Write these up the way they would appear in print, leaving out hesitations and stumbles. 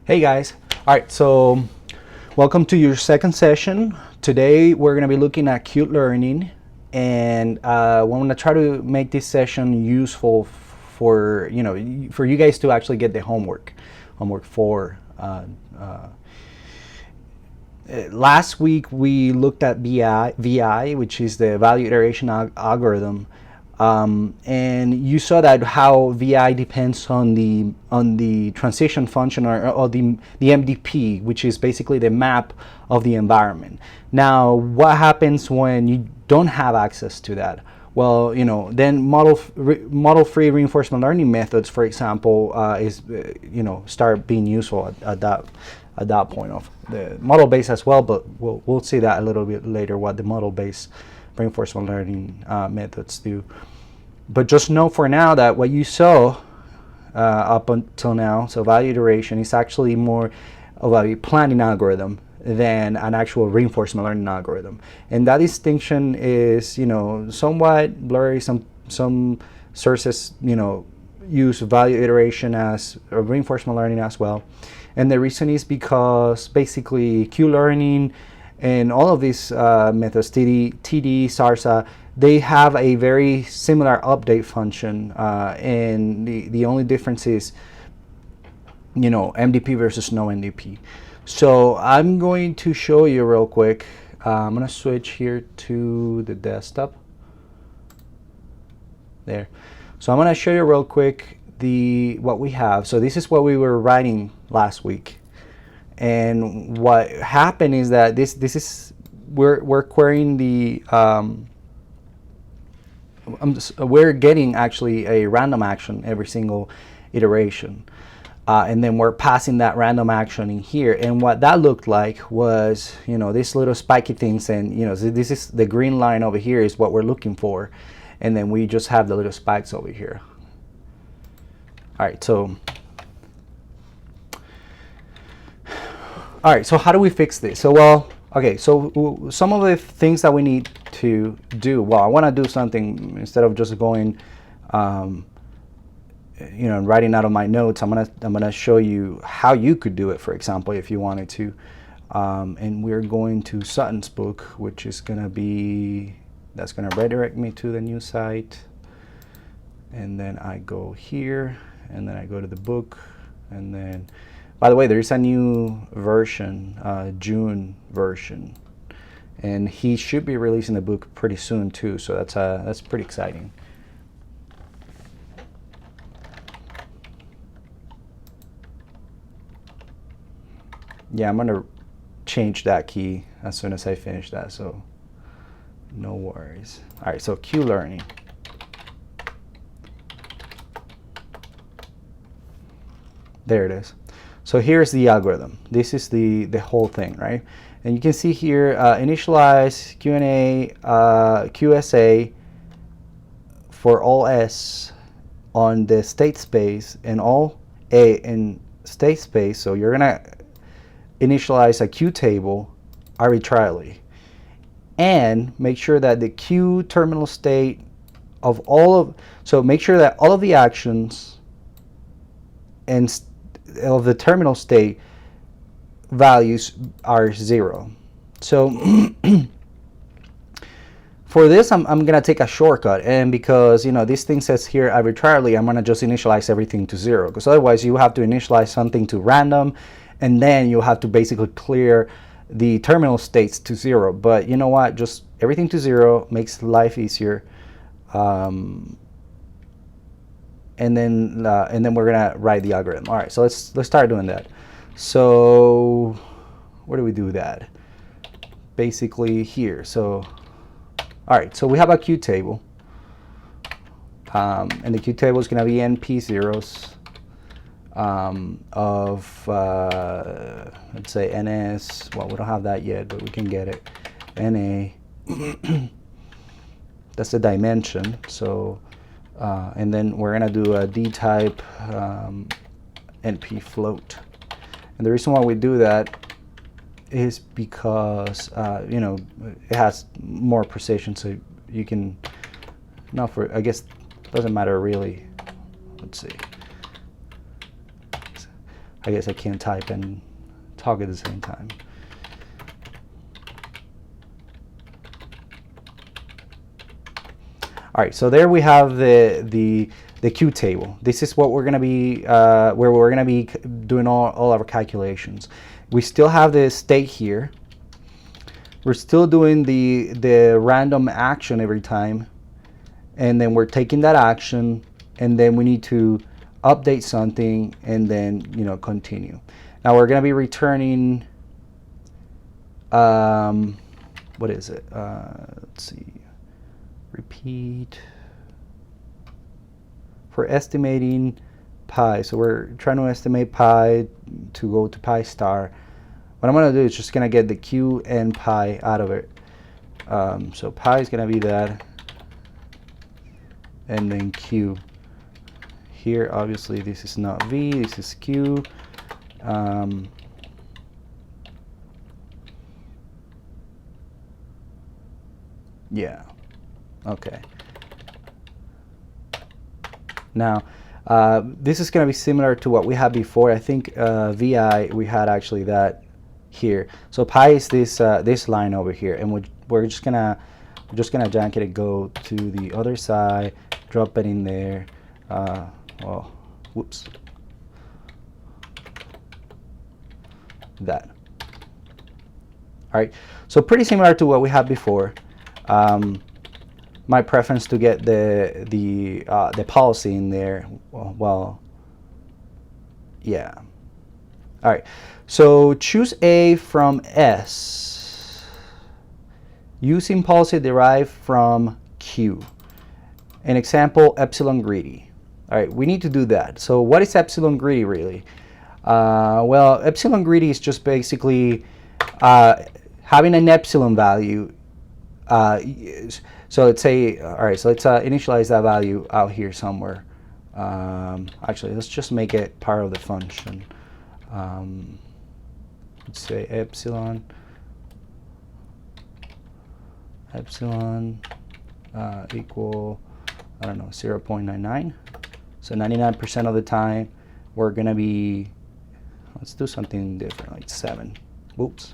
Hey guys, all right, so welcome to your second session. Today we're going to be looking at Qt Learning, and we're going to try to make this session useful for for you guys to actually get the homework for. Last week we looked at VI, which is the value iteration algorithm. And you saw that how VI depends on the transition function or the MDP, which is basically the map of the environment. Now, what happens when you don't have access to that? Well, then model-free reinforcement learning methods, for example, start being useful at that point of the model-based as well. But we'll see that a little bit later, what the model-based reinforcement learning methods do. But just know for now that what you saw up until now, so value iteration, is actually more of a planning algorithm than an actual reinforcement learning algorithm. And that distinction is, somewhat blurry. Some sources, use value iteration as a reinforcement learning as well. And the reason is because basically Qt Learning and all of these methods, TD, SARSA, they have a very similar update function, and the only difference is, MDP versus no MDP. So I'm going to show you real quick. I'm going to switch here to the desktop. There. So I'm going to show you real quick what we have. So this is what we were writing last week. And what happened is that we're querying the we're getting actually a random action every single iteration, and then we're passing that random action in here. And what that looked like was these little spiky things, and this is the green line over here is what we're looking for, and then we just have the little spikes over here. All right, so how do we fix this? So so some of the things that we need to do. Well, I want to do something instead of just going, and writing out of my notes. I'm gonna show you how you could do it. For example, if you wanted to, and we're going to Sutton's book, which is gonna redirect me to the new site. And then I go here, and then I go to the book, and then. By the way, there is a new version, June version, and he should be releasing the book pretty soon too. So that's pretty exciting. Yeah, I'm gonna change that key as soon as I finish that. So no worries. All right, so Qt Learning. There it is. So here's the algorithm. This is the whole thing, right? And you can see here, initialize Q&A, QSA for all S on the state space and all A in state space. So you're gonna initialize a Q table arbitrarily, and make sure that the Q terminal state of so make sure that all of the actions and of the terminal state values are 0. So for this, I'm going to take a shortcut, and because this thing says here arbitrarily, I'm going to just initialize everything to 0, because otherwise you have to initialize something to random, and then you have to basically clear the terminal states to 0. But you know what? Just everything to 0 makes life easier. And then we're gonna write the algorithm. All right, so let's start doing that. So where do we do that? Basically here. So all right, so we have a Q table, and the Q table is gonna be NP zeros of let's say NS. Well, we don't have that yet, but we can get it. NA. That's the dimension. So. And then we're going to do a D-type NP float. And the reason why we do that is because, it has more precision, so you can, I guess it doesn't matter really. Let's see. I guess I can't type and talk at the same time. All right, so there we have the Q table. This is what we're gonna be where we're gonna be doing all our calculations. We still have the state here. We're still doing the random action every time, and then we're taking that action, and then we need to update something, and then continue. Now we're gonna be returning. What is it? Let's see. Repeat for estimating pi. So we're trying to estimate pi to go to pi star. What I'm going to do is just going to get the q and pi out of it. So pi is going to be that, and then q. Here, obviously, this is not v, this is q. Yeah. Okay. Now, this is going to be similar to what we had before. I think VI, we had actually that here. So pi is this this line over here, and we're just gonna jacket it, go to the other side, drop it in there. Well, whoops. That. All right. So pretty similar to what we had before. My preference to get the policy in there. Well, yeah. All right. So choose A from S using policy derived from Q. An example, epsilon greedy. All right, we need to do that. So what is epsilon greedy really? Well, epsilon greedy is just basically having an epsilon value. So let's say, all right, so let's initialize that value out here somewhere. Actually, let's just make it part of the function. Let's say epsilon equal, I don't know, 0.99. So 99% of the time, we're going to be, let's do something different, like 7. Whoops.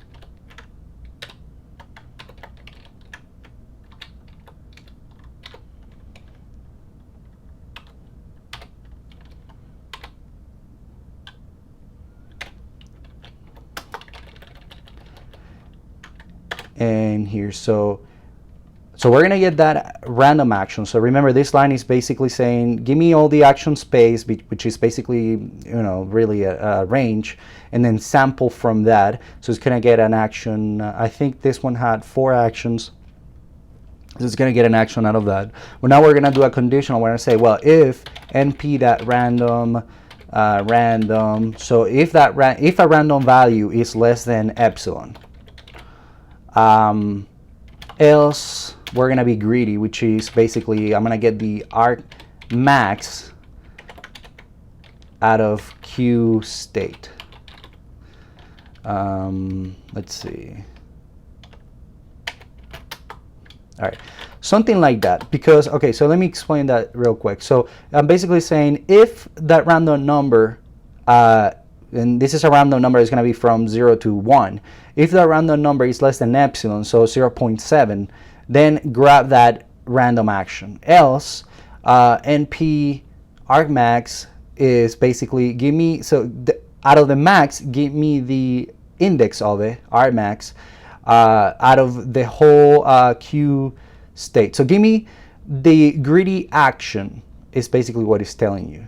And here, so we're gonna get that random action. So remember, this line is basically saying, give me all the action space, which is basically really a range, and then sample from that. So it's gonna get an action. I think this one had 4 actions. So it's gonna get an action out of that. Well, now we're gonna do a conditional. We're gonna say, well, if np.random random. So if a random value is less than epsilon. Else we're gonna be greedy, which is basically I'm gonna get the arg max out of Q state. Let's see. All right, something like that. Because okay, so let me explain that real quick. So I'm basically saying if that random number, and this is a random number, is going to be from 0 to 1. If the random number is less than epsilon, so 0.7, then grab that random action. Else, NP argmax is basically give me, so out of the max, give me the index of it, argmax, out of the whole Q state. So give me the greedy action is basically what it's telling you.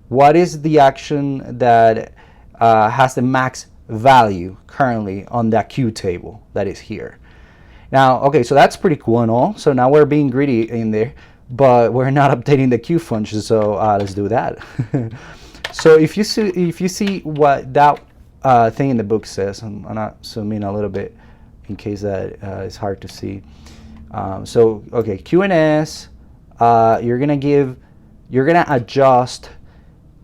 What is the action that has the max value currently on that Q table that is here? Now, okay, so that's pretty cool and all. So now we're being greedy in there, but we're not updating the Q function. So let's do that. So if you see what that thing in the book says, I'm gonna zoom in a little bit in case that is hard to see. So okay, Q and S, you're gonna adjust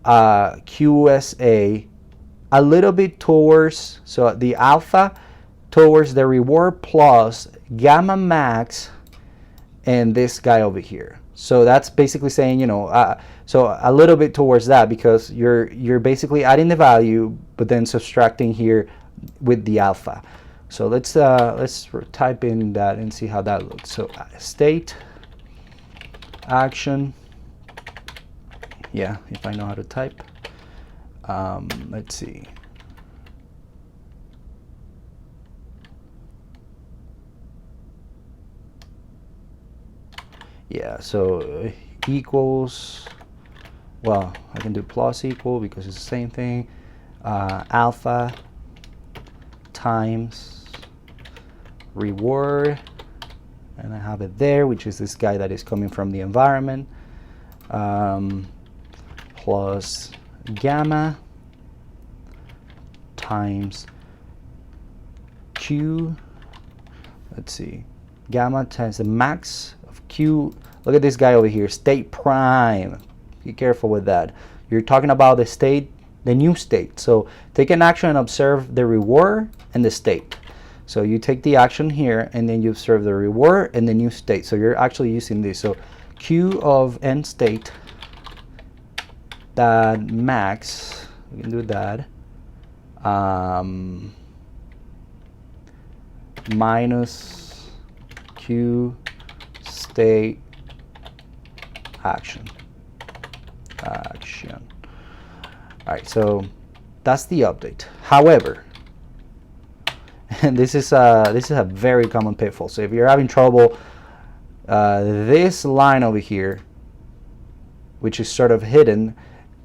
QSA a little bit towards, so the alpha towards the reward plus gamma max and this guy over here. So that's basically saying, So a little bit towards that, because you're basically adding the value but then subtracting here with the alpha. So let's type in that and see how that looks. So state action, yeah, if I know how to type. Let's see. Yeah, so equals, well, I can do plus equal because it's the same thing, alpha times reward, and I have it there, which is this guy that is coming from the environment, plus gamma times q, let's see, gamma times the max of q. Look at this guy over here, state prime. Be careful with that. You're talking about the state, the new state. So take an action and observe the reward and the state. So you take the action here and then you observe the reward and the new state. So you're actually using this. So q of end state, that max, we can do that, minus q state action. All right, so that's the update. However, and this is a very common pitfall. So if you're having trouble, this line over here, which is sort of hidden,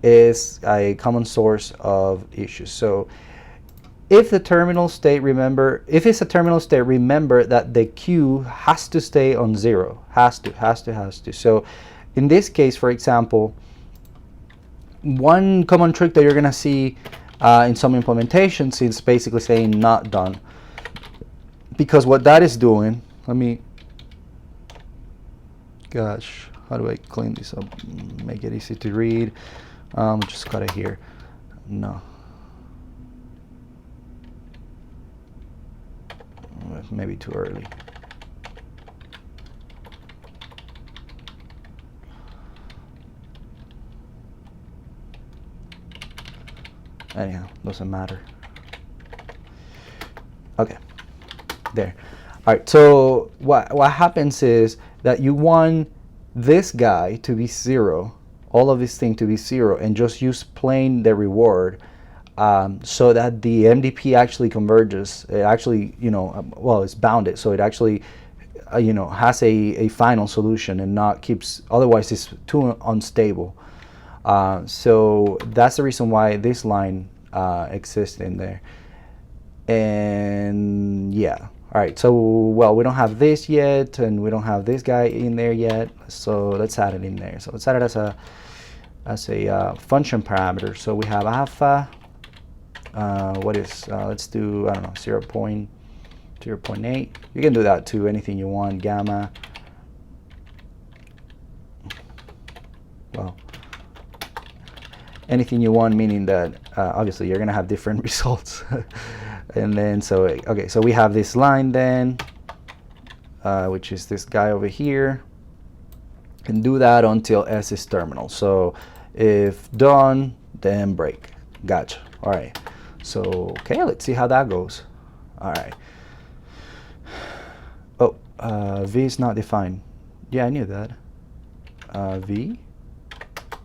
is a common source of issues. So if the terminal state, remember, if it's a terminal state, remember that the Q has to stay on 0. Has to. So in this case, for example, one common trick that you're going to see in some implementations is basically saying not done. Because what that is doing, let me, gosh, how do I clean this up, make it easy to read? Just cut it here. No. Maybe too early. Anyhow, doesn't matter. Okay, there. All right, so what happens is that you want this guy to be 0, all of this thing to be 0, and just use plain the reward, so that the MDP actually converges. It actually, well, it's bounded, so it actually, has a final solution and not keeps, otherwise it's too unstable. So that's the reason why this line exists in there. And yeah, all right, so, well, we don't have this yet, and we don't have this guy in there yet, so let's add it in there. So let's add it as a function parameter. So we have alpha, let's do, I don't know, 0.8. You can do that too, anything you want. Gamma, well, anything you want, meaning that obviously you're gonna have different results. And then, so okay, so we have this line then, which is this guy over here, and do that until S is terminal. So if done, then break. Gotcha. All right. So okay, let's see how that goes. All right. Oh, V is not defined. Yeah, I knew that. V,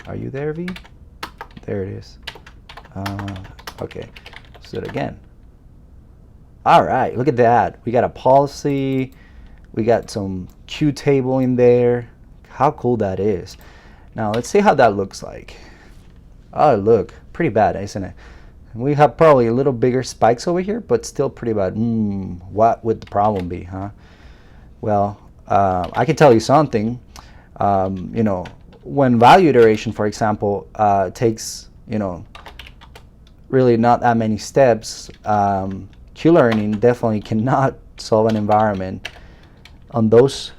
are you there, V? There it is. Okay, let's do it again. All right, look at that. We got a policy. We got some Q table in there. How cool that is. Now let's see how that looks like. Oh, look, pretty bad, isn't it? We have probably a little bigger spikes over here, but still pretty bad. What would the problem be, huh? Well, I can tell you something. When value iteration, for example, takes, really not that many steps, Q-learning definitely cannot solve an environment on those,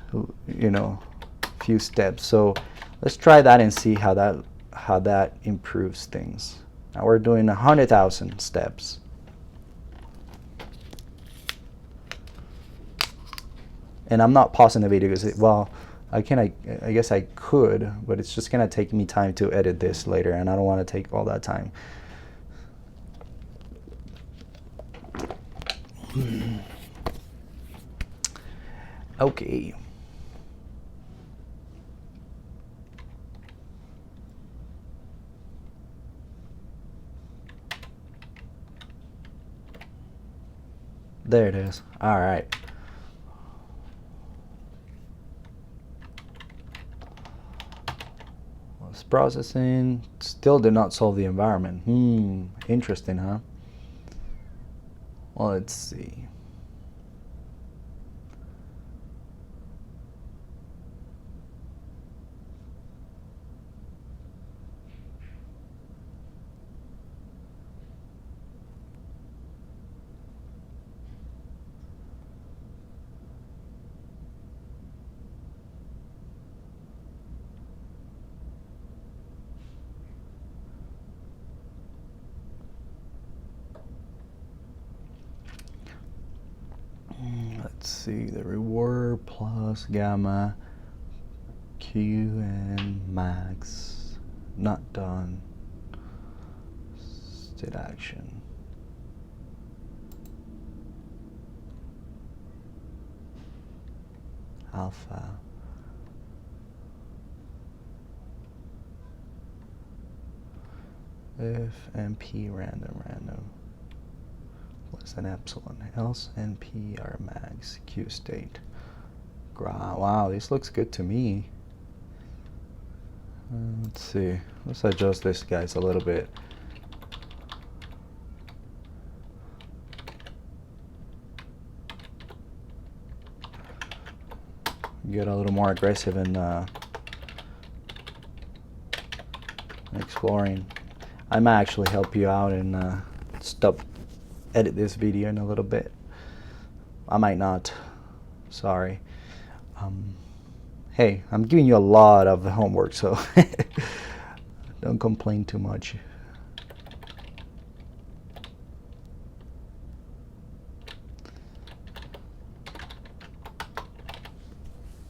few steps. So let's try that and see how that improves things. Now we're doing 100,000 steps. And I'm not pausing the video because, well, I guess I could, but it's just gonna take me time to edit this later, and I don't want to take all that time. Okay. There it is. All right. It's processing. Still did not solve the environment. Interesting, huh? Well, let's see. Let's see, the reward plus gamma q and max not done. State action. Alpha. If NP random plus an epsilon, else NP are max Q state. Wow, this looks good to me. Let's see. Let's adjust this, guys, a little bit. Get a little more aggressive in exploring. I might actually help you out and edit this video in a little bit. I might not. Sorry. Hey, I'm giving you a lot of homework, so don't complain too much.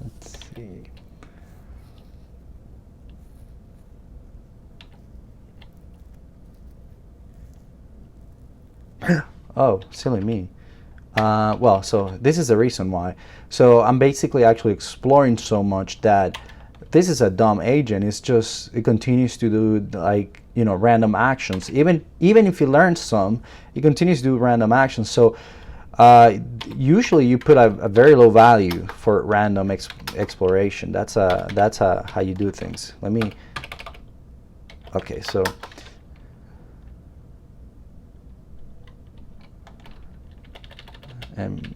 Let's see. Oh, silly me. Well, so this is the reason why. So I'm basically actually exploring so much that this is a dumb agent. It's just, it continues to do, like, you know, random actions. Even if you learn some, it continues to do random actions. So usually you put a very low value for random exploration. That's how you do things. Let me. Okay, so.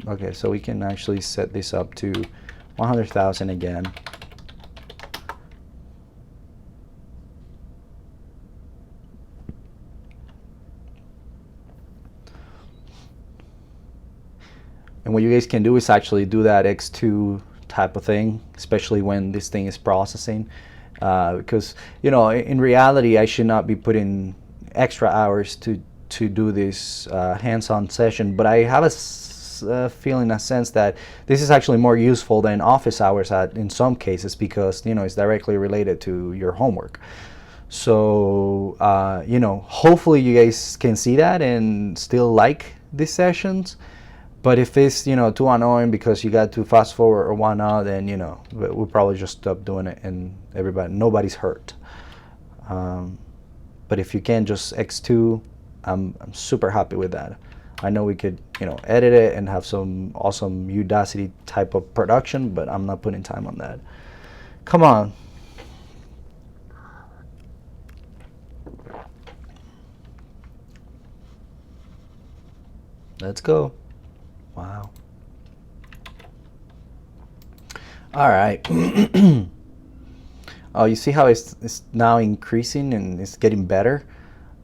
Okay, so we can actually set this up to 100,000 again. And what you guys can do is actually do that x2 type of thing, especially when this thing is processing. Because, you know, in reality, I should not be putting extra hours to do this hands-on session, but I have a feeling, a sense that this is actually more useful than office hours in some cases, because, you know, it's directly related to your homework. So you know, hopefully you guys can see that and still like these sessions. But if it's, you know, too annoying because you got to fast forward or whatnot, then, you know, we'll probably just stop doing it and nobody's hurt. But if you can just x2, I'm super happy with that. I know we could, you know, edit it and have some awesome Udacity type of production, but I'm not putting time on that. Come on. Let's go. Wow. All right. Oh, you see how it's now increasing and it's getting better?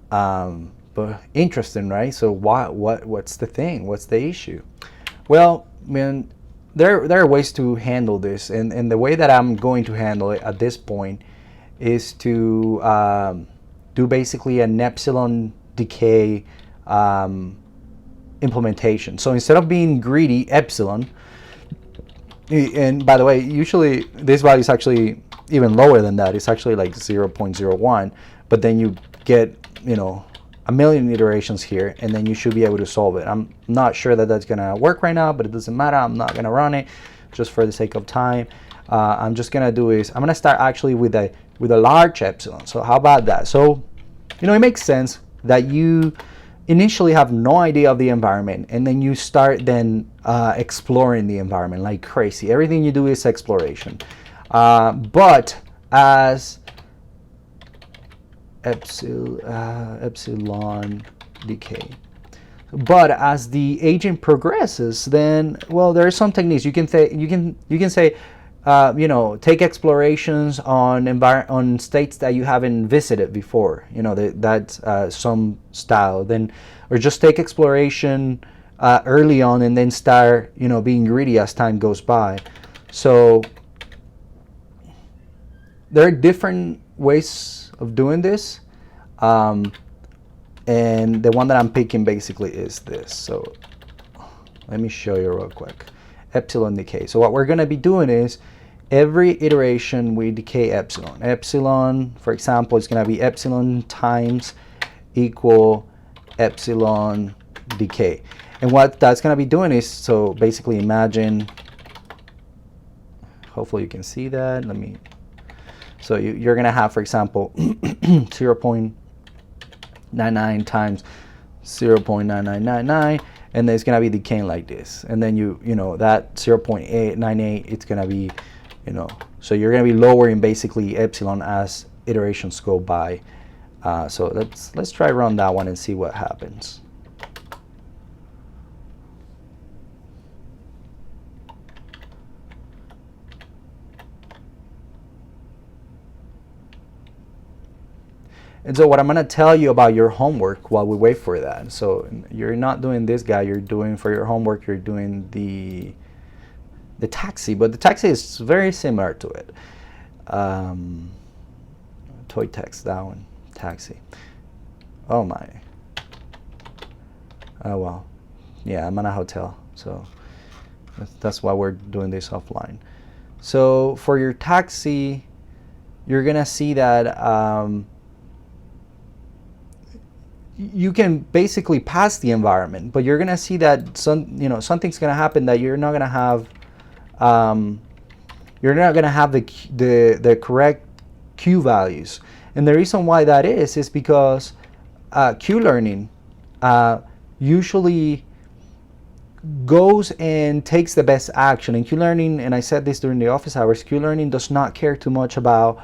But interesting, right? So what's the thing? What's the issue? Well, man, there are ways to handle this, and the way that I'm going to handle it at this point is to do basically an epsilon decay implementation. So instead of being greedy, epsilon, And by the way, usually this value is actually even lower than that. It's actually like 0.01, but then you get, a million iterations here, and then you should be able to solve it. I'm not sure that that's gonna work right now, but it doesn't matter. I'm not gonna run it just for the sake of time. I'm just gonna do is I'm gonna start actually with a large epsilon. So how about that? So it makes sense that you initially have no idea of the environment, and then you start then exploring the environment like crazy. Everything you do is exploration. But as epsilon decay. But as the agent progresses, then there are some techniques you can say. Take explorations on states that you haven't visited before. That's some style. Then, or just take exploration early on and then start being greedy as time goes by. So there are different ways of doing this, and the one that I'm picking basically is this. So let me show you real quick. Epsilon decay. So what we're going to be doing is every iteration we decay epsilon. Epsilon, for example, is going to be epsilon times equal epsilon decay. And what that's going to be doing is, so basically imagine, hopefully you can see that. So you're going to have, for example, 0.99 times 0.9999, and then it's going to be decaying like this. And then that 0.898, it's going to be, so you're going to be lowering basically epsilon as iterations go by. So let's try run that one and see what happens. And so what I'm going to tell you about your homework while we wait for that. So you're not doing this guy, you're doing for your homework, you're doing the taxi, but the taxi is very similar to it. Toy text, that one, taxi. Oh my. Oh well. Yeah, I'm in a hotel, so that's why we're doing this offline. So for your taxi, you're going to see that you can basically pass the environment, but you're gonna see that something's gonna happen that you're not gonna have the correct Q values. And the reason why that is because Q learning usually goes and takes the best action. And Q learning, and I said this during the office hours, Q learning does not care too much about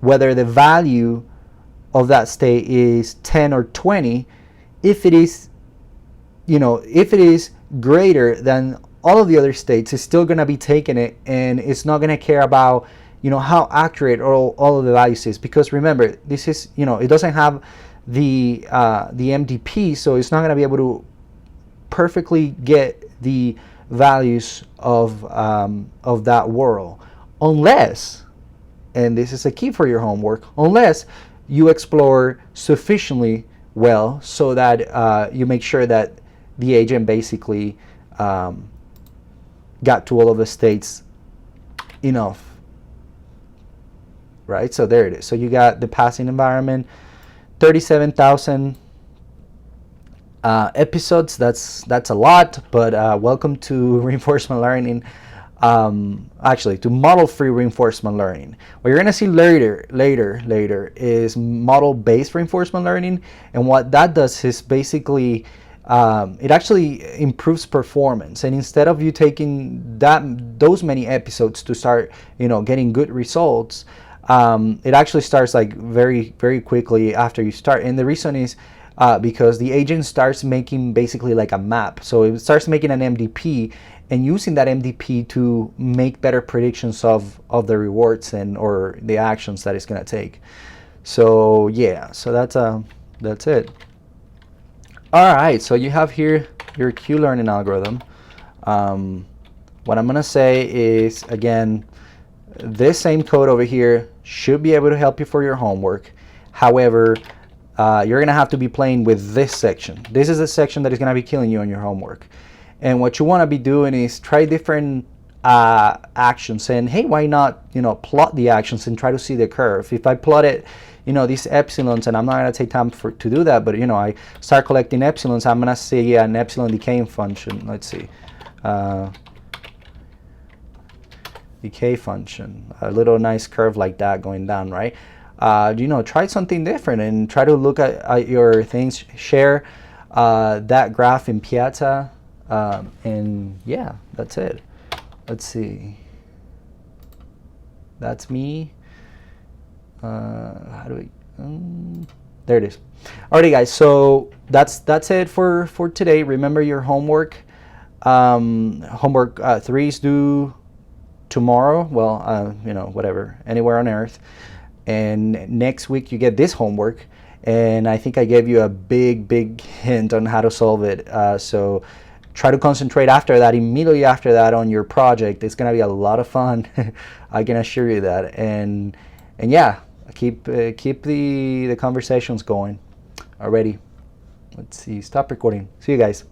whether the value of that state is 10 or 20. If it is greater than all of the other states, it's still going to be taking it, and it's not going to care about how accurate all of the values is, because remember, this is it doesn't have the MDP, so it's not going to be able to perfectly get the values of that world, unless, and this is a key for your homework, unless you explore sufficiently well so that you make sure that the agent basically got to all of the states enough, right? So there it is. So you got the passing environment, 37,000 episodes. That's a lot, but welcome to reinforcement learning. Actually, to model-free reinforcement learning. What you're gonna see later is model-based reinforcement learning, and what that does is basically it actually improves performance. And instead of you taking those many episodes to start getting good results, it actually starts like very, very quickly after you start. And the reason is because the agent starts making basically like a map. So it starts making an MDP and using that MDP to make better predictions of the rewards or the actions that it's going to take. So yeah, so that's it. All right, so you have here your Q learning algorithm. What I'm going to say is, again, this same code over here should be able to help you for your homework. However, you're going to have to be playing with this section. This is the section that is going to be killing you on your homework. And what you want to be doing is try different actions, and hey, why not, you know, plot the actions and try to see the curve. If I plot it, you know, these epsilons, and I'm not going to take time to do that, but you know, I start collecting epsilons, I'm going to see an epsilon decaying function. Let's see, decay function, a little nice curve like that going down, right? You know, try something different and try to look at your things, share that graph in Piazza, and yeah, that's it. Let's see, that's me. How do we, there it is. Alrighty guys, so that's it for today. Remember your homework. Homework 3 is due tomorrow, well, you know, whatever, anywhere on earth. And next week you get this homework, and I think I gave you a big hint on how to solve it. So try to concentrate after that, immediately after that, on your project. It's gonna be a lot of fun. I can assure you that. And yeah, keep the conversations going. Already, let's see, stop recording. See you guys.